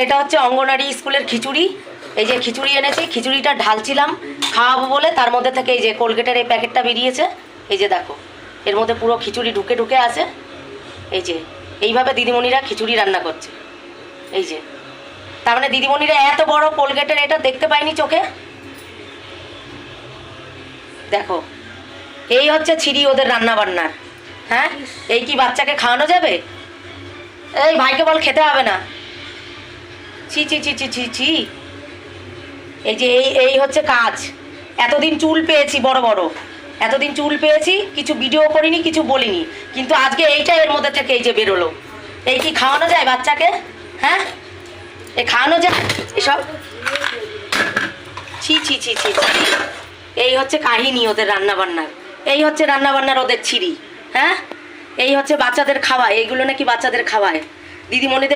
এটা হচ্ছে অঙ্গনারী স্কুলের খিচুড়ি। এই যে খিচুড়ি এনেছি, খিচুড়িটা ঢালছিলাম খাওয়াবো বলে, তার মধ্যে থেকে এই যে কোলগেটের এই প্যাকেটটা বেরিয়েছে। এই যে দেখো, এর মধ্যে পুরো খিচুড়ি ঢুকে ঢুকে আছে। এই যে এইভাবে দিদিমণিরা খিচুড়ি রান্না করছে। এই যে, তার মানে দিদিমণিরা এত বড় কোলগেটের এটা দেখতে পাইনি চোখে। দেখো, এই হচ্ছে ছিরি ওদের রান্না বান্নার। হ্যাঁ, এই কি বাচ্চাকে খাওয়ানো যাবে? এই ভাইকে বল খেতে হবে না। ছি ছি ছি ছি ছি ছি। এই যে এই হচ্ছে কাজ। এতদিন চুল পেয়েছি বড় বড়, এতদিন চুল পেয়েছি, কিছু ভিডিও করিনি, কিছু বলিনি, কিন্তু আজকে এইটা এর মধ্যে থেকে এই যে বেরোলো। এই কি খাওয়ানো যায় বাচ্চাকে? হ্যাঁ, এ খাওয়ানো যায় এসব? ছি ছি ছি ছি ছি। এই হচ্ছে কাহিনী ওদের রান্নাবান্নার, এই হচ্ছে রান্নাবান্নার ওদের ছিরি। হ্যাঁ, এই হচ্ছে বাচ্চাদের খাওয়ায়, এইগুলো নাকি বাচ্চাদের খাওয়ায় দিদিমণিদের।